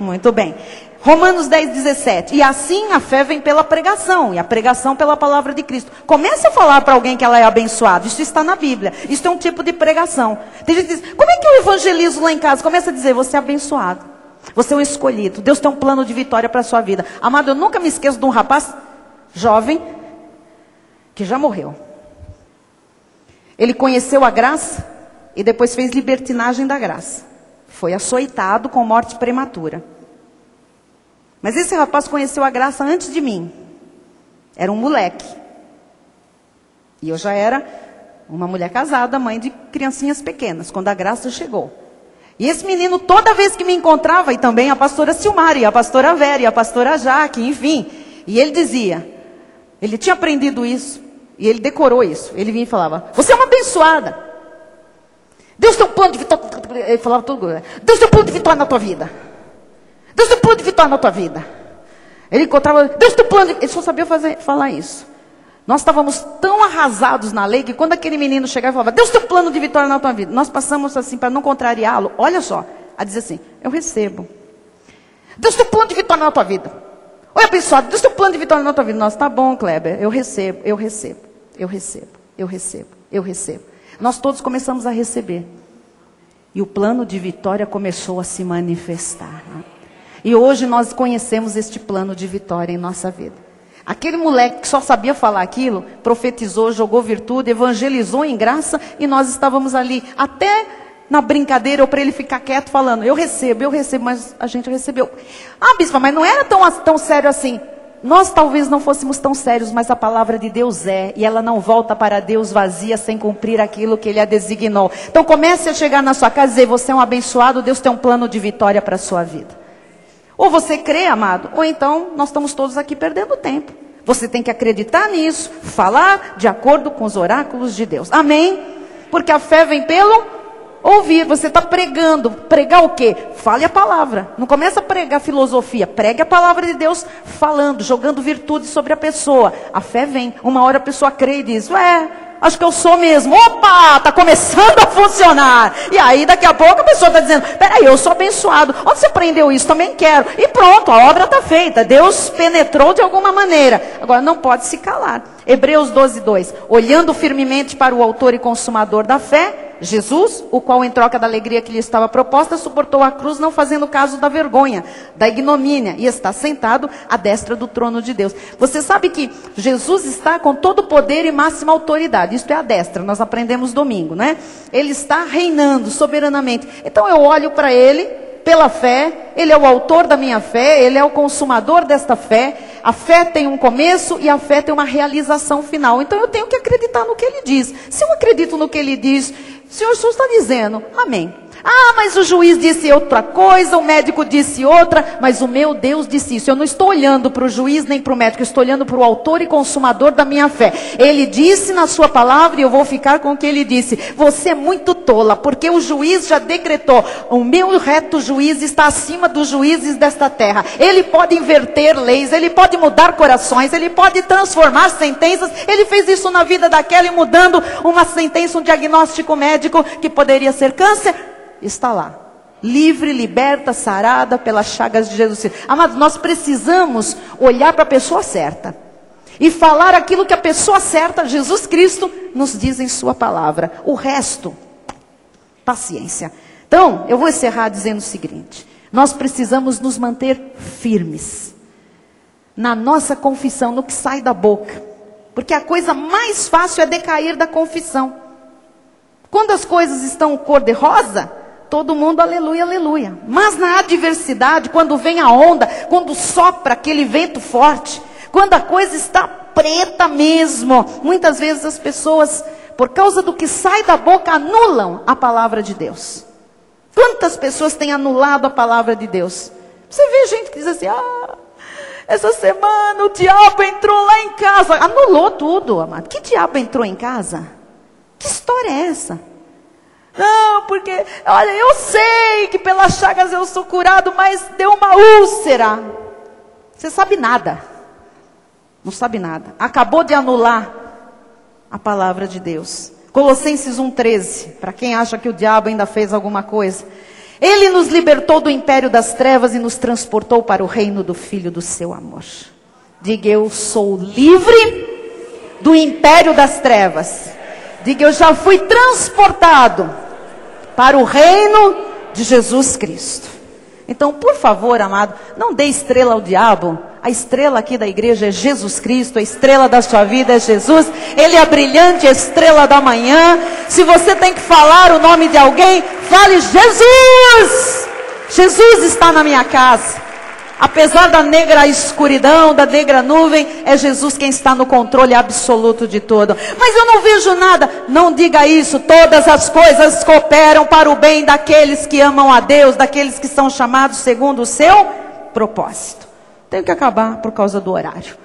[SPEAKER 1] Muito bem. Romanos 10:17. E assim a fé vem pela pregação, e a pregação pela palavra de Cristo. Comece a falar para alguém que ela é abençoada. Isso está na Bíblia. Isso é um tipo de pregação. Tem gente que diz, como é que eu evangelizo lá em casa? Começa a dizer, você é abençoado. Você é um escolhido. Deus tem um plano de vitória para a sua vida. Amado, eu nunca me esqueço de um rapaz jovem que já morreu. Ele conheceu a graça e depois fez libertinagem da graça. Foi açoitado com morte prematura. Mas esse rapaz conheceu a graça antes de mim. Era um moleque. E eu já era uma mulher casada, mãe de criancinhas pequenas, quando a graça chegou. E esse menino, toda vez que me encontrava, e também a pastora Silmara, e a pastora Vera, e a pastora Jaque, enfim. E ele dizia, ele tinha aprendido isso, e ele decorou isso. Ele vinha e falava, você é uma abençoada. Deus tem um plano de vitória. Ele falava tudo. Deus tem um plano de vitória na tua vida. Deus tem um plano de vitória na tua vida. Ele encontrava, Deus tem um plano de... Ele só sabia falar isso. Nós estávamos tão arrasados na lei que quando aquele menino chegava e falava, Deus tem um plano de vitória na tua vida. Nós passamos assim, para não contrariá-lo, olha só, a dizer assim, eu recebo. Deus tem um plano de vitória na tua vida. Olha, abençoado, Deus tem um plano de vitória na tua vida. Nós, tá bom, Kleber, eu recebo, eu recebo, eu recebo, eu recebo, eu recebo. Nós todos começamos a receber. E o plano de vitória começou a se manifestar. Né? E hoje nós conhecemos este plano de vitória em nossa vida. Aquele moleque que só sabia falar aquilo, profetizou, jogou virtude, evangelizou em graça, e nós estávamos ali, até na brincadeira, ou para ele ficar quieto falando, eu recebo, mas a gente recebeu. Ah, bispa, mas não era tão sério assim. Nós talvez não fôssemos tão sérios, mas a palavra de Deus é, e ela não volta para Deus vazia sem cumprir aquilo que Ele a designou. Então comece a chegar na sua casa e dizer, você é um abençoado, Deus tem um plano de vitória para a sua vida. Ou você crê, amado, ou então nós estamos todos aqui perdendo tempo. Você tem que acreditar nisso, falar de acordo com os oráculos de Deus. Amém? Porque a fé vem pelo ouvir. Você está pregando. Pregar o quê? Fale a palavra. Não começa a pregar filosofia. Pregue a palavra de Deus falando, jogando virtude sobre a pessoa. A fé vem. Uma hora a pessoa crê e diz, acho que eu sou mesmo. Opa, está começando a funcionar. E aí daqui a pouco a pessoa está dizendo, peraí, eu sou abençoado. Onde você aprendeu isso? Também quero. E pronto, a obra está feita. Deus penetrou de alguma maneira. Agora não pode se calar. Hebreus 12:2. Olhando firmemente para o autor e consumador da fé, Jesus, o qual em troca da alegria que lhe estava proposta, suportou a cruz, não fazendo caso da vergonha, da ignomínia, e está sentado à destra do trono de Deus. Você sabe que Jesus está com todo o poder e máxima autoridade. Isto é a destra, nós aprendemos domingo, né? Ele está reinando soberanamente. Então eu olho para Ele pela fé, Ele é o autor da minha fé, Ele é o consumador desta fé. A fé tem um começo e a fé tem uma realização final. Então eu tenho que acreditar no que Ele diz. Se eu acredito no que Ele diz, Senhor Jesus está dizendo, amém. Ah, mas o juiz disse outra coisa, o médico disse outra, mas o meu Deus disse isso. Eu não estou olhando para o juiz nem para o médico, eu estou olhando para o autor e consumador da minha fé. Ele disse na sua palavra e eu vou ficar com o que ele disse. Você é muito tola, porque o juiz já decretou, o meu reto juiz está acima dos juízes desta terra. Ele pode inverter leis, ele pode mudar corações, ele pode transformar sentenças. Ele fez isso na vida daquela e mudando uma sentença, um diagnóstico médico que poderia ser câncer. Está lá, livre, liberta, sarada pelas chagas de Jesus Cristo. Amados, nós precisamos olhar para a pessoa certa e falar aquilo que a pessoa certa, Jesus Cristo, nos diz em sua palavra. O resto, paciência. Então, eu vou encerrar dizendo o seguinte: nós precisamos nos manter firmes na nossa confissão, no que sai da boca, porque a coisa mais fácil é decair da confissão. Quando as coisas estão cor-de-rosa, todo mundo aleluia, aleluia. Mas na adversidade, quando vem a onda, quando sopra aquele vento forte, quando a coisa está preta mesmo, muitas vezes as pessoas, por causa do que sai da boca, anulam a palavra de Deus. Quantas pessoas têm anulado a palavra de Deus? Você vê gente que diz assim: ah, essa semana o diabo entrou lá em casa. Anulou tudo, amado. Que diabo entrou em casa? Que história é essa? Não, porque, olha, eu sei que pelas chagas eu sou curado, mas deu uma úlcera. Você sabe nada. Não sabe nada. Acabou de anular a palavra de Deus. Colossenses 1,13. Para quem acha que o diabo ainda fez alguma coisa. Ele nos libertou do império das trevas e nos transportou para o reino do Filho do seu amor. Diga: eu sou livre do império das trevas. Diga: eu já fui transportado para o reino de Jesus Cristo. Então, por favor, amado, não dê estrela ao diabo. A estrela aqui da igreja é Jesus Cristo. A estrela da sua vida é Jesus. Ele é a brilhante estrela da manhã. Se você tem que falar o nome de alguém, fale: Jesus! Jesus está na minha casa. Apesar da negra escuridão, da negra nuvem, é Jesus quem está no controle absoluto de tudo. Mas eu não vejo nada. Não diga isso. Todas as coisas cooperam para o bem daqueles que amam a Deus, daqueles que são chamados segundo o seu propósito. Tenho que acabar por causa do horário.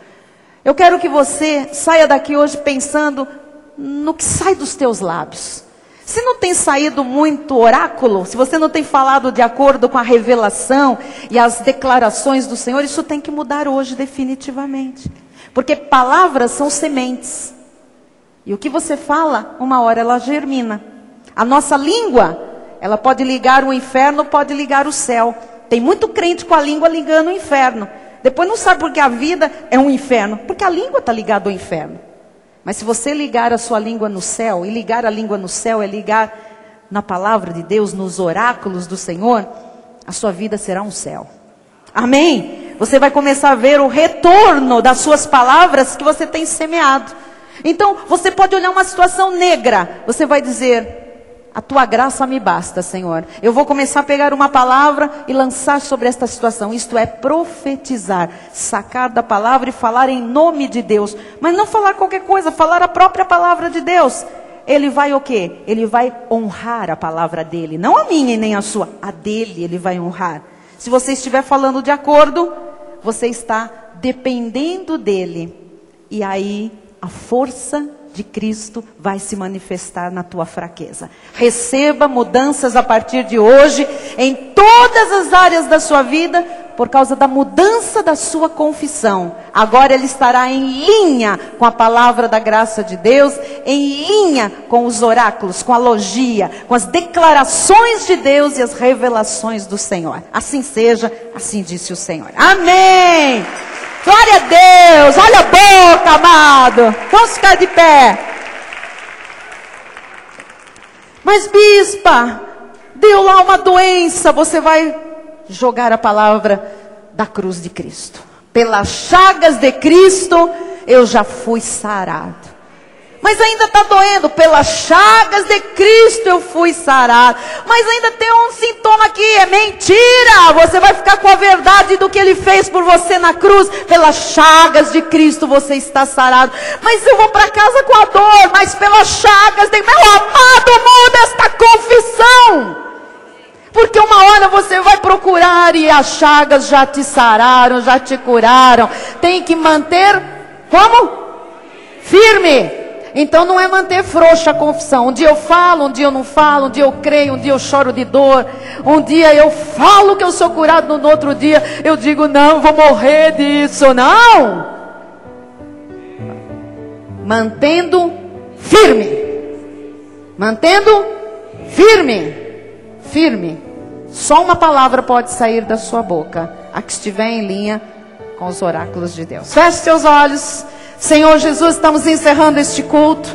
[SPEAKER 1] Eu quero que você saia daqui hoje pensando no que sai dos teus lábios. Se não tem saído muito oráculo, se você não tem falado de acordo com a revelação e as declarações do Senhor, isso tem que mudar hoje definitivamente. Porque palavras são sementes. E o que você fala, uma hora ela germina. A nossa língua, ela pode ligar o inferno, pode ligar o céu. Tem muito crente com a língua ligando o inferno. Depois não sabe porque a vida é um inferno. Porque a língua está ligada ao inferno. Mas se você ligar a sua língua no céu, e ligar a língua no céu é ligar na palavra de Deus, nos oráculos do Senhor, a sua vida será um céu. Amém? Você vai começar a ver o retorno das suas palavras que você tem semeado. Então, você pode olhar uma situação negra, você vai dizer: a tua graça me basta, Senhor. Eu vou começar a pegar uma palavra e lançar sobre esta situação. Isto é profetizar, sacar da palavra e falar em nome de Deus. Mas não falar qualquer coisa, falar a própria palavra de Deus. Ele vai o quê? Ele vai honrar a palavra dele. Não a minha e nem a sua, a dele ele vai honrar. Se você estiver falando de acordo, você está dependendo dele. E aí a força de Cristo vai se manifestar na tua fraqueza. Receba mudanças a partir de hoje em todas as áreas da sua vida por causa da mudança da sua confissão. Agora ele estará em linha com a palavra da graça de Deus, em linha com os oráculos, com a logia, com as declarações de Deus e as revelações do Senhor. Assim seja, assim disse o Senhor. Amém! Glória a Deus, olha a boca, amado. Vamos ficar de pé. Mas bispa, deu lá uma doença, você vai jogar a palavra da cruz de Cristo. Pelas chagas de Cristo, eu já fui sarado. Mas ainda está doendo. Pelas chagas de Cristo eu fui sarado. Mas ainda tem um sintoma aqui. É mentira. Você vai ficar com a verdade do que Ele fez por você na cruz. Pelas chagas de Cristo você está sarado. Mas eu vou para casa com a dor. Mas pelas chagas de... Meu amado, muda esta confissão. Porque uma hora você vai procurar e as chagas já te sararam, já te curaram. Tem que manter, como? Firme. Então não é manter frouxa a confissão. Um dia eu falo, um dia eu não falo, um dia eu creio, um dia eu choro de dor. Um dia eu falo que eu sou curado, no outro dia eu digo, não, vou morrer disso. Não! Mantendo firme. Mantendo firme. Firme. Só uma palavra pode sair da sua boca, a que estiver em linha com os oráculos de Deus. Feche seus olhos. Senhor Jesus, estamos encerrando este culto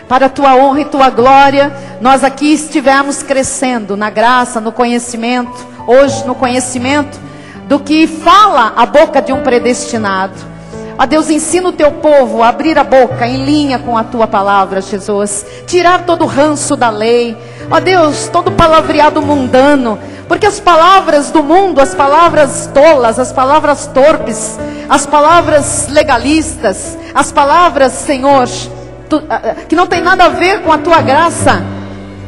[SPEAKER 1] para a tua honra e tua glória. Nós aqui estivemos crescendo na graça, no conhecimento, hoje no conhecimento do que fala a boca de um predestinado. Ó Deus, ensina o teu povo a abrir a boca em linha com a tua palavra, Jesus. Tirar todo o ranço da lei. Ó Deus, todo palavreado mundano. Porque as palavras do mundo, as palavras tolas, as palavras torpes, as palavras legalistas, as palavras, Senhor, que não tem nada a ver com a tua graça,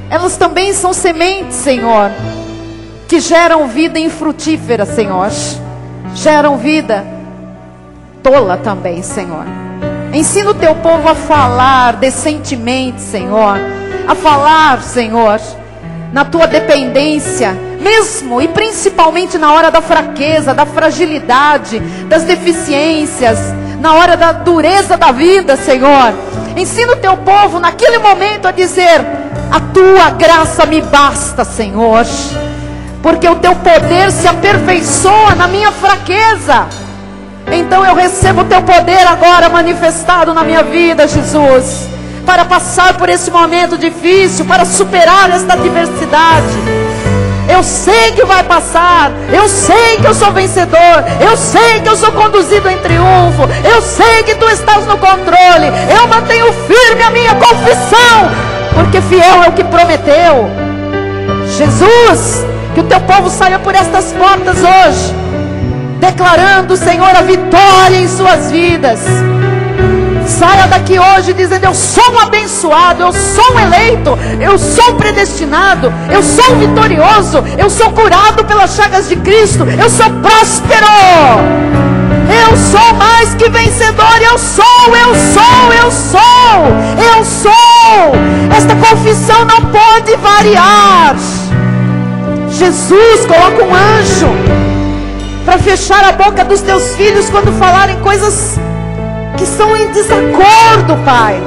[SPEAKER 1] elas também são sementes, Senhor, que geram vida infrutífera, Senhor. Geram vida tola também, Senhor. Ensina o teu povo a falar decentemente, Senhor. A falar, Senhor, na tua dependência, mesmo e principalmente na hora da fraqueza, da fragilidade, das deficiências, na hora da dureza da vida, Senhor. Ensina o teu povo naquele momento a dizer, a tua graça me basta, Senhor, porque o teu poder se aperfeiçoa na minha fraqueza. Então eu recebo o teu poder agora manifestado na minha vida, Jesus, para passar por esse momento difícil, para superar esta adversidade. Eu sei que vai passar, eu sei que eu sou vencedor, eu sei que eu sou conduzido em triunfo, eu sei que tu estás no controle. Eu mantenho firme a minha confissão, porque fiel é o que prometeu. Jesus, que o teu povo saia por estas portas hoje, declarando, Senhor, a vitória em suas vidas. Saia daqui hoje dizendo, eu sou um abençoado, eu sou um eleito, eu sou um predestinado, eu sou um vitorioso, eu sou curado pelas chagas de Cristo, eu sou próspero, eu sou mais que vencedor, eu sou. Esta confissão não pode variar. Jesus, coloca um anjo para fechar a boca dos teus filhos quando falarem coisas que são em desacordo, Pai,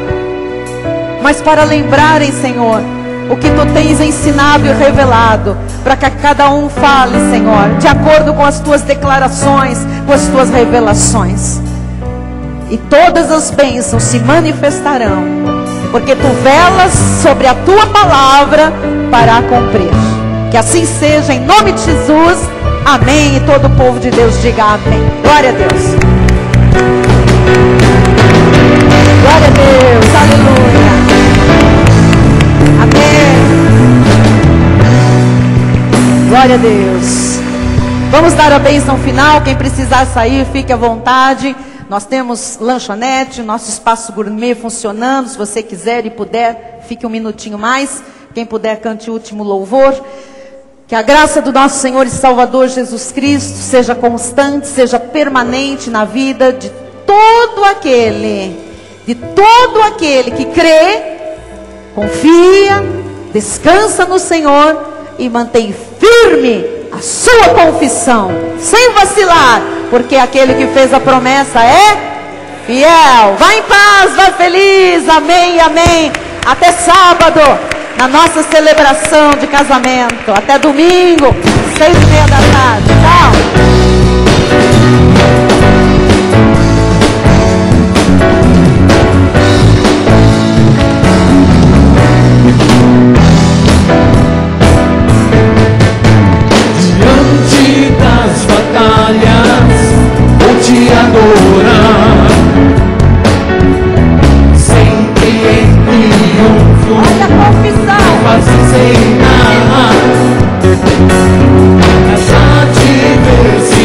[SPEAKER 1] mas para lembrarem, Senhor, o que tu tens ensinado e revelado, para que cada um fale, Senhor, de acordo com as tuas declarações, com as tuas revelações, e todas as bênçãos se manifestarão, porque tu velas sobre a tua palavra para a cumprir. Que assim seja, em nome de Jesus, amém. E todo o povo de Deus diga amém. Glória a Deus. Glória a Deus, aleluia. Amém. Glória a Deus. Vamos dar a bênção final. Quem precisar sair, fique à vontade. Nós temos lanchonete, nosso espaço gourmet funcionando. Se você quiser e puder, fique um minutinho mais. Quem puder, cante o último louvor. Que a graça do nosso Senhor e Salvador Jesus Cristo seja constante, seja permanente na vida de todo aquele que crê, confia, descansa no Senhor e mantém firme a sua confissão, sem vacilar, porque aquele que fez a promessa é fiel. Vai em paz, vai feliz, amém, amém. Até sábado, na nossa celebração de casamento. Até domingo, 6:30 da tarde. Tchau.
[SPEAKER 2] Batalhas, vou te adorar, sempre em triunfo.
[SPEAKER 1] Olha a confissão,
[SPEAKER 2] Fazer sem nada, essa adversidade.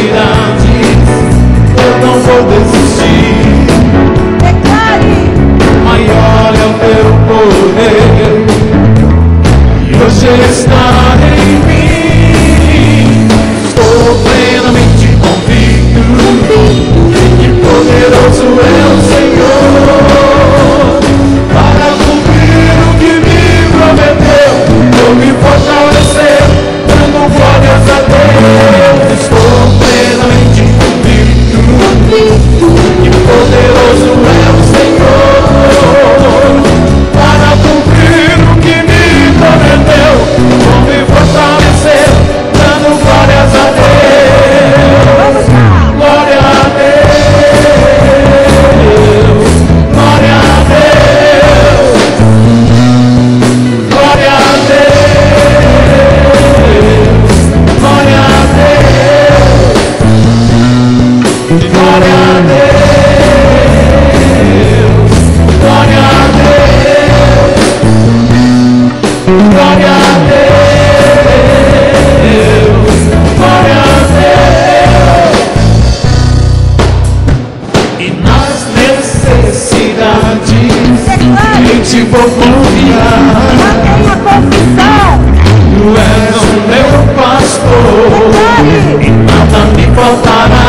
[SPEAKER 2] glória a Deus, glória a Deus, glória a Deus, glória a Deus. E nas necessidades em Ti vou confiar.
[SPEAKER 1] Mantenha a confissão.
[SPEAKER 2] Tu és o meu pastor e nada me faltará.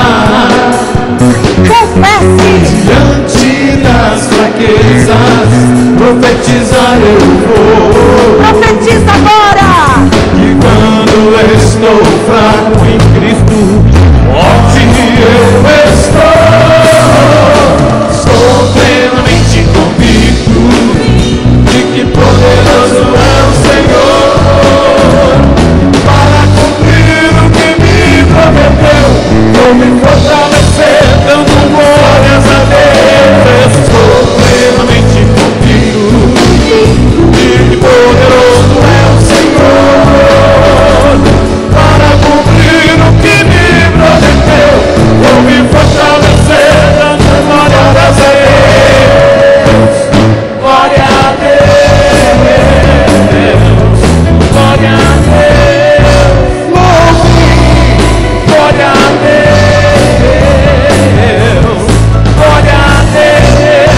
[SPEAKER 1] Confesse.
[SPEAKER 2] Diante das fraquezas, profetizar eu vou.
[SPEAKER 1] Profetiza agora.
[SPEAKER 2] E quando estou fraco em Cristo, forte eu estou. Sou plenamente convicto de que poderoso é o Senhor para cumprir o que me prometeu. Vou me fortalecer dando glórias a Deus. Estou plenamente convicto de que poderoso é o Senhor para cumprir o que me prometeu. Vou me fortalecer dando glórias a Deus. Glória a Deus, glória a Deus, glória a Deus, glória a Deus,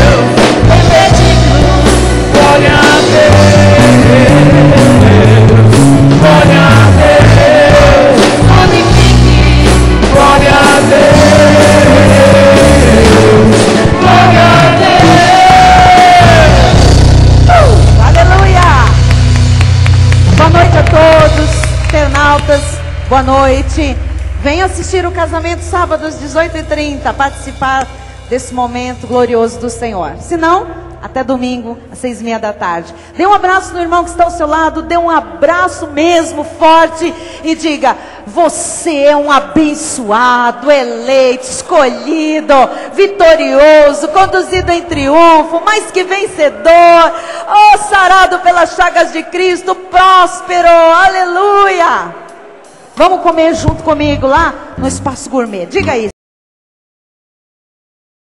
[SPEAKER 2] glória a Deus, glória a Deus, glória a Deus, glória a Deus.
[SPEAKER 1] Aleluia. Boa noite a todos, internautas. Boa noite. Venha assistir o casamento sábado às 18h30, participar desse momento glorioso do Senhor. Se não, até domingo às 6h30 da tarde. Dê um abraço no irmão que está ao seu lado, dê um abraço mesmo forte e diga: você é um abençoado, eleito, escolhido, vitorioso, conduzido em triunfo, mais que vencedor, oh, sarado pelas chagas de Cristo, próspero, aleluia. Vamos comer junto comigo lá no Espaço Gourmet, diga isso.